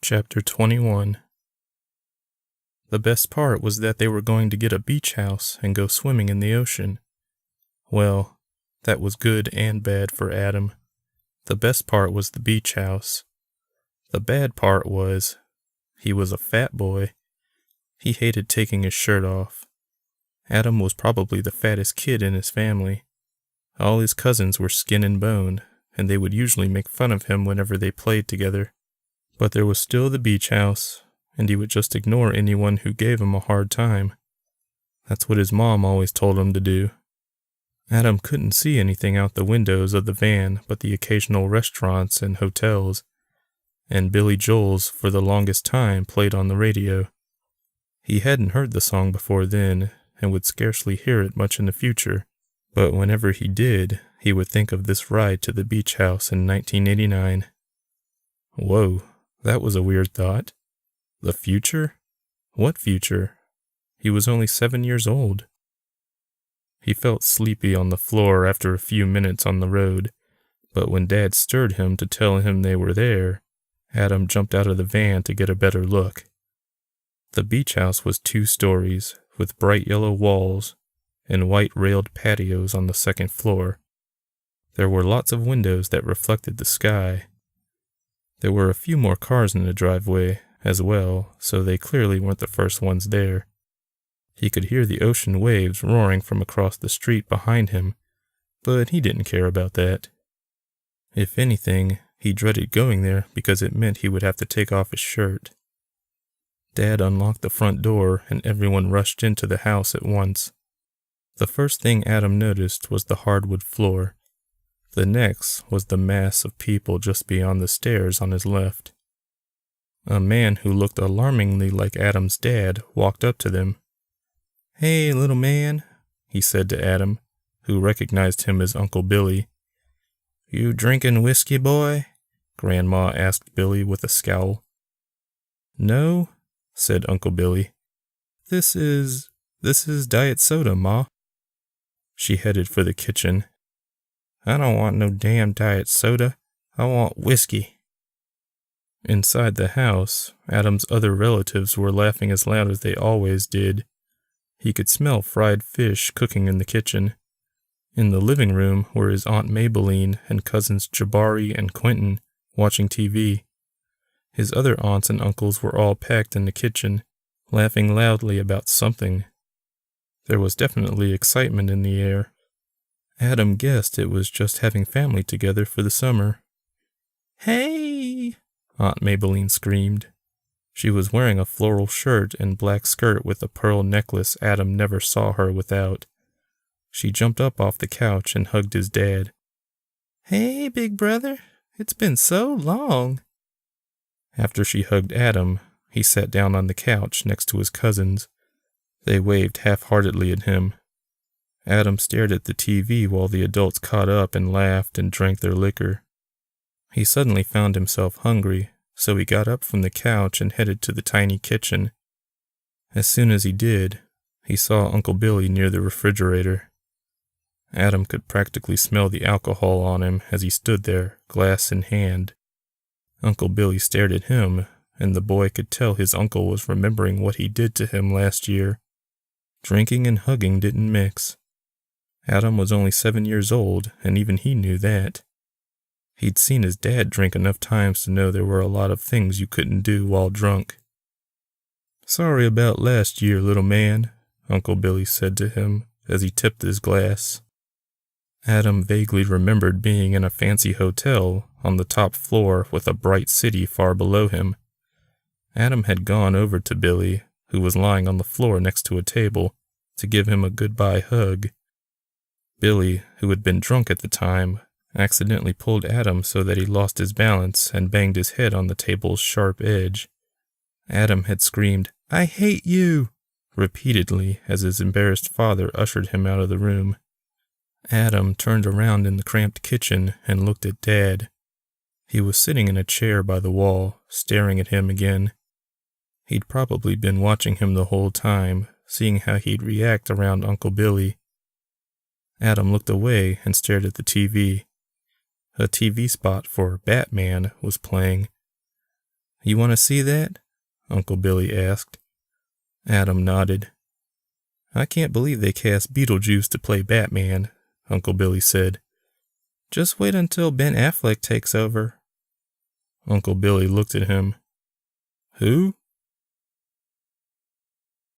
Chapter 21. The best part was that they were going to get a beach house and go swimming in the ocean. Well, that was good and bad for Adam. The best part was the beach house. The bad part was, he was a fat boy. He hated taking his shirt off. Adam was probably the fattest kid in his family. All his cousins were skin and bone, and they would usually make fun of him whenever they played together. But there was still the beach house, and he would just ignore anyone who gave him a hard time. That's what his mom always told him to do. Adam couldn't see anything out the windows of the van but the occasional restaurants and hotels, and Billy Joel's For the Longest Time played on the radio. He hadn't heard the song before then, and would scarcely hear it much in the future, but whenever he did, he would think of this ride to the beach house in 1989. Whoa, that was a weird thought. The future? What future? He was only 7 years old. He felt sleepy on the floor after a few minutes on the road, but when Dad stirred him to tell him they were there, Adam jumped out of the van to get a better look. The beach house was 2 stories, with bright yellow walls, and white railed patios on the second floor. There were lots of windows that reflected the sky. There were a few more cars in the driveway as well, so they clearly weren't the first ones there. He could hear the ocean waves roaring from across the street behind him, but he didn't care about that. If anything, he dreaded going there because it meant he would have to take off his shirt. Dad unlocked the front door and everyone rushed into the house at once. The first thing Adam noticed was the hardwood floor. The next was the mass of people just beyond the stairs on his left. A man who looked alarmingly like Adam's dad walked up to them. "Hey, little man," he said to Adam, who recognized him as Uncle Billy. "You drinking whiskey, boy?" Grandma asked Billy with a scowl. "No," said Uncle Billy. This is diet soda, Ma." She headed for the kitchen. "I don't want no damn diet soda. I want whiskey." Inside the house, Adam's other relatives were laughing as loud as they always did. He could smell fried fish cooking in the kitchen. In the living room were his Aunt Maybelline and cousins Jabari and Quentin, watching TV. His other aunts and uncles were all packed in the kitchen, laughing loudly about something. There was definitely excitement in the air. Adam guessed it was just having family together for the summer. "Hey!" Aunt Maybelline screamed. She was wearing a floral shirt and black skirt with a pearl necklace Adam never saw her without. She jumped up off the couch and hugged his dad. "Hey, big brother, it's been so long." After she hugged Adam, he sat down on the couch next to his cousins. They waved half-heartedly at him. Adam stared at the TV while the adults caught up and laughed and drank their liquor. He suddenly found himself hungry, so he got up from the couch and headed to the tiny kitchen. As soon as he did, he saw Uncle Billy near the refrigerator. Adam could practically smell the alcohol on him as he stood there, glass in hand. Uncle Billy stared at him, and the boy could tell his uncle was remembering what he did to him last year. Drinking and hugging didn't mix. Adam was only 7 years old, and even he knew that. He'd seen his dad drink enough times to know there were a lot of things you couldn't do while drunk. "Sorry about last year, little man," Uncle Billy said to him as he tipped his glass. Adam vaguely remembered being in a fancy hotel on the top floor with a bright city far below him. Adam had gone over to Billy, who was lying on the floor next to a table, to give him a goodbye hug. Billy, who had been drunk at the time, accidentally pulled Adam so that he lost his balance and banged his head on the table's sharp edge. Adam had screamed, "I hate you!" repeatedly as his embarrassed father ushered him out of the room. Adam turned around in the cramped kitchen and looked at Dad. He was sitting in a chair by the wall, staring at him again. He'd probably been watching him the whole time, seeing how he'd react around Uncle Billy. Adam looked away and stared at the TV. A TV spot for Batman was playing. You want to see that? Uncle Billy asked. Adam nodded. I can't believe they cast Beetlejuice to play Batman, Uncle Billy said. Just wait until Ben Affleck takes over. Uncle Billy looked at him. Who?